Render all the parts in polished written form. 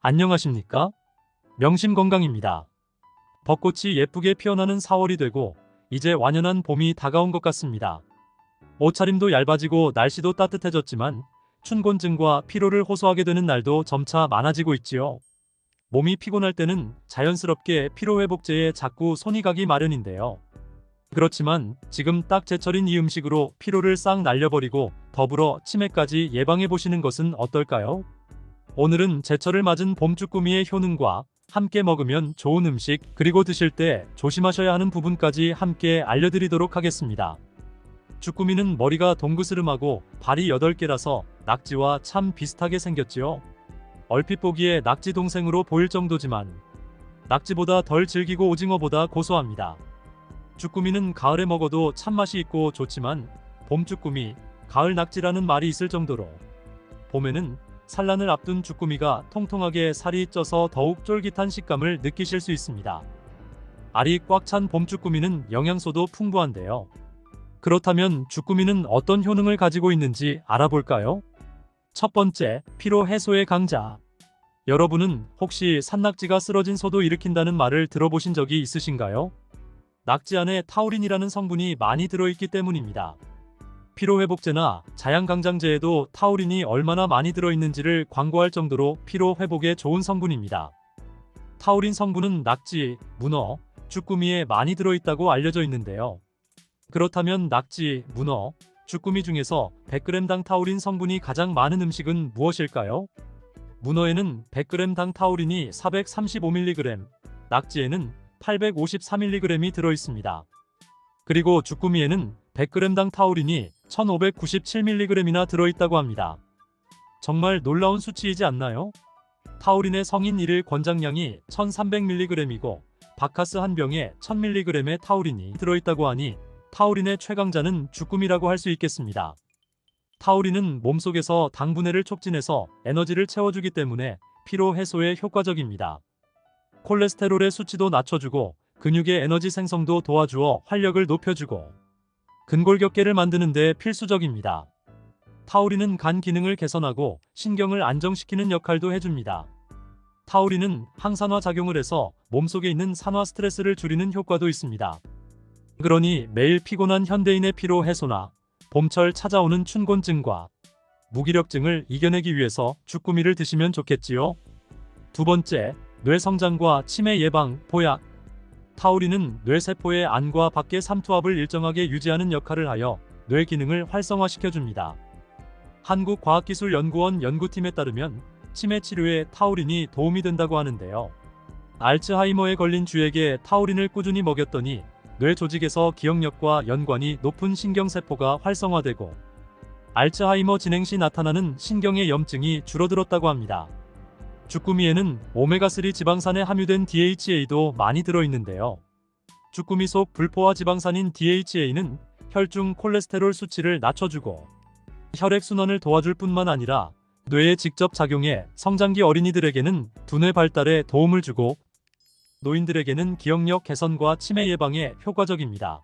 안녕하십니까? 명심건강입니다. 벚꽃이 예쁘게 피어나는 4월이 되고 이제 완연한 봄이 다가온 것 같습니다. 옷차림도 얇아지고 날씨도 따뜻해졌지만 춘곤증과 피로를 호소하게 되는 날도 점차 많아지고 있지요. 몸이 피곤할 때는 자연스럽게 피로회복제에 자꾸 손이 가기 마련인데요. 그렇지만 지금 딱 제철인 이 음식으로 피로를 싹 날려버리고 더불어 치매까지 예방해보시는 것은 어떨까요? 오늘은 제철을 맞은 봄쭈꾸미의 효능과 함께 먹으면 좋은 음식, 그리고 드실 때 조심하셔야 하는 부분까지 함께 알려드리도록 하겠습니다. 쭈꾸미는 머리가 동그스름하고 발이 8개라서 낙지와 참 비슷하게 생겼지요. 얼핏 보기에 낙지 동생으로 보일 정도지만 낙지보다 덜 질기고 오징어보다 고소합니다. 쭈꾸미는 가을에 먹어도 참맛이 있고 좋지만 봄쭈꾸미, 가을 낙지라는 말이 있을 정도로 봄에는 산란을 앞둔 쭈꾸미가 통통하게 살이 쪄서 더욱 쫄깃한 식감을 느끼실 수 있습니다. 알이 꽉 찬 봄쭈꾸미는 영양소도 풍부한데요. 그렇다면 쭈꾸미는 어떤 효능을 가지고 있는지 알아볼까요? 첫 번째, 피로 해소의 강자. 여러분은 혹시 산낙지가 쓰러진 소도 일으킨다는 말을 들어보신 적이 있으신가요? 낙지 안에 타우린이라는 성분이 많이 들어있기 때문입니다. 피로회복제나 자양강장제에도 타우린이 얼마나 많이 들어있는지를 광고할 정도로 피로회복에 좋은 성분입니다. 타우린 성분은 낙지, 문어, 쭈꾸미에 많이 들어있다고 알려져 있는데요. 그렇다면 낙지, 문어, 쭈꾸미 중에서 100g당 타우린 성분이 가장 많은 음식은 무엇일까요? 문어에는 100g당 타우린이 435mg, 낙지에는 854mg이 들어있습니다. 그리고 쭈꾸미에는 100g당 타우린이 1597mg이나 들어있다고 합니다. 정말 놀라운 수치이지 않나요? 타우린의 성인 1일 권장량이 1300mg이고 바카스 한 병에 1000mg의 타우린이 들어있다고 하니 타우린의 최강자는 쭈꾸미라고 할 수 있겠습니다. 타우린은 몸속에서 당분해를 촉진해서 에너지를 채워주기 때문에 피로 해소에 효과적입니다. 콜레스테롤의 수치도 낮춰주고 근육의 에너지 생성도 도와주어 활력을 높여주고 근골격계를 만드는 데 필수적입니다. 타우린은 간 기능을 개선하고 신경을 안정시키는 역할도 해줍니다. 타우린은 항산화 작용을 해서 몸속에 있는 산화 스트레스를 줄이는 효과도 있습니다. 그러니 매일 피곤한 현대인의 피로 해소나 봄철 찾아오는 춘곤증과 무기력증을 이겨내기 위해서 쭈꾸미를 드시면 좋겠지요. 두 번째, 뇌 성장과 치매 예방, 보약. 타우린은 뇌세포의 안과 밖의 삼투압을 일정하게 유지하는 역할을 하여 뇌 기능을 활성화시켜줍니다. 한국과학기술연구원 연구팀에 따르면 치매 치료에 타우린이 도움이 된다고 하는데요. 알츠하이머에 걸린 쥐에게 타우린을 꾸준히 먹였더니 뇌 조직에서 기억력과 연관이 높은 신경세포가 활성화되고 알츠하이머 진행 시 나타나는 신경의 염증이 줄어들었다고 합니다. 쭈꾸미에는 오메가3 지방산에 함유된 DHA도 많이 들어있는데요. 쭈꾸미 속 불포화 지방산인 DHA는 혈중 콜레스테롤 수치를 낮춰주고 혈액순환을 도와줄 뿐만 아니라 뇌에 직접 작용해 성장기 어린이들에게는 두뇌 발달에 도움을 주고 노인들에게는 기억력 개선과 치매 예방에 효과적입니다.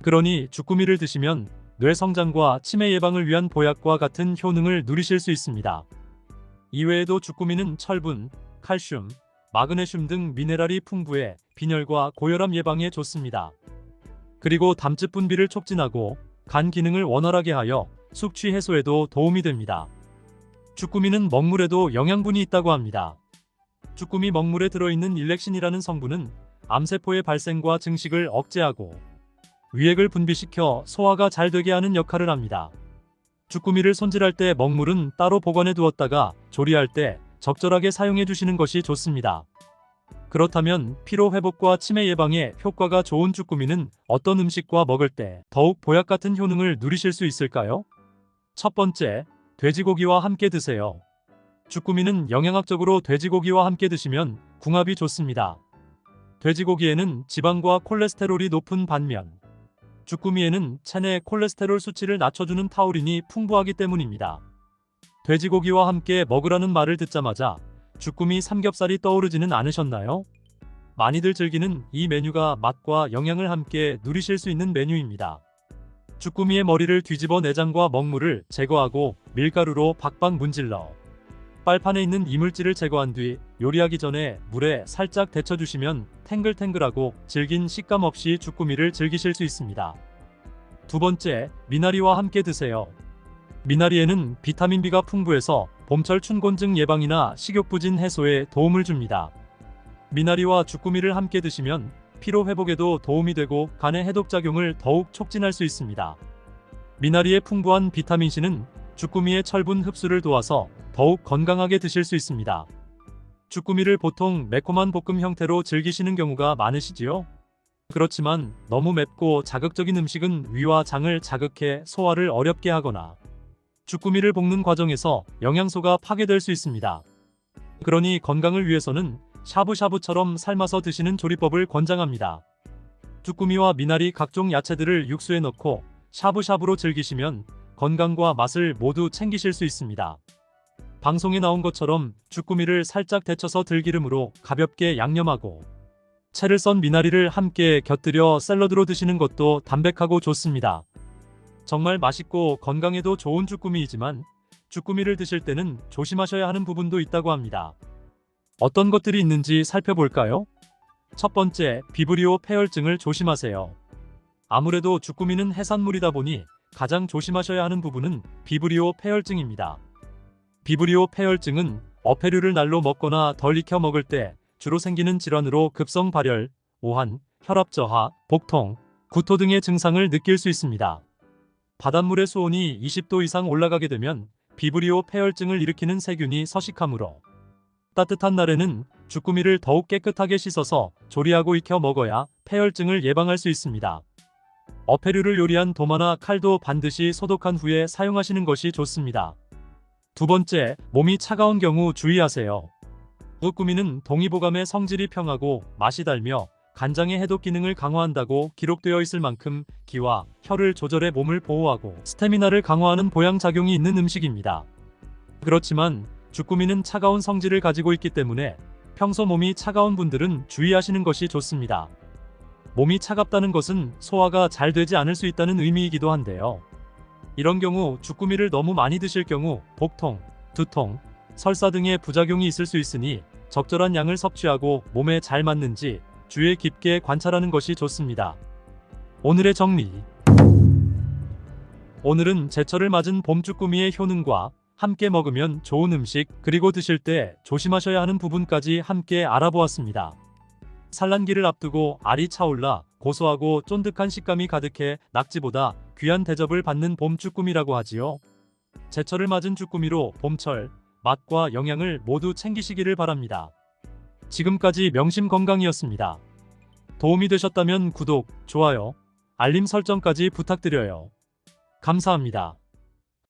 그러니 쭈꾸미를 드시면 뇌 성장과 치매 예방을 위한 보약과 같은 효능을 누리실 수 있습니다. 이외에도 쭈꾸미는 철분, 칼슘, 마그네슘 등 미네랄이 풍부해 빈혈과 고혈압 예방에 좋습니다. 그리고 담즙 분비를 촉진하고 간 기능을 원활하게 하여 숙취 해소에도 도움이 됩니다. 쭈꾸미는 먹물에도 영양분이 있다고 합니다. 쭈꾸미 먹물에 들어있는 일렉신이라는 성분은 암세포의 발생과 증식을 억제하고 위액을 분비시켜 소화가 잘 되게 하는 역할을 합니다. 쭈꾸미를 손질할 때 먹물은 따로 보관해 두었다가 조리할 때 적절하게 사용해 주시는 것이 좋습니다. 그렇다면 피로 회복과 치매 예방에 효과가 좋은 쭈꾸미는 어떤 음식과 먹을 때 더욱 보약 같은 효능을 누리실 수 있을까요? 첫 번째, 돼지고기와 함께 드세요. 쭈꾸미는 영양학적으로 돼지고기와 함께 드시면 궁합이 좋습니다. 돼지고기에는 지방과 콜레스테롤이 높은 반면 쭈꾸미에는 체내 콜레스테롤 수치를 낮춰주는 타우린이 풍부하기 때문입니다. 돼지고기와 함께 먹으라는 말을 듣자마자 쭈꾸미 삼겹살이 떠오르지는 않으셨나요? 많이들 즐기는 이 메뉴가 맛과 영양을 함께 누리실 수 있는 메뉴입니다. 쭈꾸미의 머리를 뒤집어 내장과 먹물을 제거하고 밀가루로 박박 문질러 빨판에 있는 이물질을 제거한 뒤 요리하기 전에 물에 살짝 데쳐주시면 탱글탱글하고 질긴 식감 없이 주꾸미를 즐기실 수 있습니다. 두 번째, 미나리와 함께 드세요. 미나리에는 비타민 B가 풍부해서 봄철 춘곤증 예방이나 식욕부진 해소에 도움을 줍니다. 미나리와 주꾸미를 함께 드시면 피로 회복에도 도움이 되고 간의 해독작용을 더욱 촉진할 수 있습니다. 미나리의 풍부한 비타민C는 주꾸미의 철분 흡수를 도와서 더욱 건강하게 드실 수 있습니다. 주꾸미를 보통 매콤한 볶음 형태로 즐기시는 경우가 많으시지요? 그렇지만 너무 맵고 자극적인 음식은 위와 장을 자극해 소화를 어렵게 하거나 주꾸미를 볶는 과정에서 영양소가 파괴될 수 있습니다. 그러니 건강을 위해서는 샤브샤브처럼 삶아서 드시는 조리법을 권장합니다. 주꾸미와 미나리 각종 야채들을 육수에 넣고 샤브샤브로 즐기시면 건강과 맛을 모두 챙기실 수 있습니다. 방송에 나온 것처럼 주꾸미를 살짝 데쳐서 들기름으로 가볍게 양념하고 채를 썬 미나리를 함께 곁들여 샐러드로 드시는 것도 담백하고 좋습니다. 정말 맛있고 건강에도 좋은 주꾸미이지만 주꾸미를 드실 때는 조심하셔야 하는 부분도 있다고 합니다. 어떤 것들이 있는지 살펴볼까요? 첫 번째, 비브리오 폐혈증을 조심하세요. 아무래도 주꾸미는 해산물이다 보니 가장 조심하셔야 하는 부분은 비브리오 폐혈증입니다. 비브리오 폐혈증은 어패류를 날로 먹거나 덜 익혀 먹을 때 주로 생기는 질환으로 급성 발열, 오한, 혈압 저하, 복통, 구토 등의 증상을 느낄 수 있습니다. 바닷물의 수온이 20도 이상 올라가게 되면 비브리오 폐혈증을 일으키는 세균이 서식하므로 따뜻한 날에는 주꾸미를 더욱 깨끗하게 씻어서 조리하고 익혀 먹어야 폐혈증을 예방할 수 있습니다. 어패류를 요리한 도마나 칼도 반드시 소독한 후에 사용하시는 것이 좋습니다. 두 번째, 몸이 차가운 경우 주의하세요. 주꾸미는 동의보감의 성질이 평하고 맛이 달며 간장의 해독 기능을 강화한다고 기록되어 있을 만큼 기와 혈을 조절해 몸을 보호하고 스태미나를 강화하는 보양작용이 있는 음식입니다. 그렇지만 주꾸미는 차가운 성질을 가지고 있기 때문에 평소 몸이 차가운 분들은 주의하시는 것이 좋습니다. 몸이 차갑다는 것은 소화가 잘 되지 않을 수 있다는 의미이기도 한데요. 이런 경우 주꾸미를 너무 많이 드실 경우 복통, 두통, 설사 등의 부작용이 있을 수 있으니 적절한 양을 섭취하고 몸에 잘 맞는지 주의 깊게 관찰하는 것이 좋습니다. 오늘의 정리. 오늘은 제철을 맞은 봄 주꾸미의 효능과 함께 먹으면 좋은 음식 그리고 드실 때 조심하셔야 하는 부분까지 함께 알아보았습니다. 산란기를 앞두고 알이 차올라 고소하고 쫀득한 식감이 가득해 낙지보다 귀한 대접을 받는 봄 주꾸미라고 하지요. 제철을 맞은 주꾸미로 봄철 맛과 영양을 모두 챙기시기를 바랍니다. 지금까지 명심건강이었습니다. 도움이 되셨다면 구독, 좋아요, 알림 설정까지 부탁드려요. 감사합니다.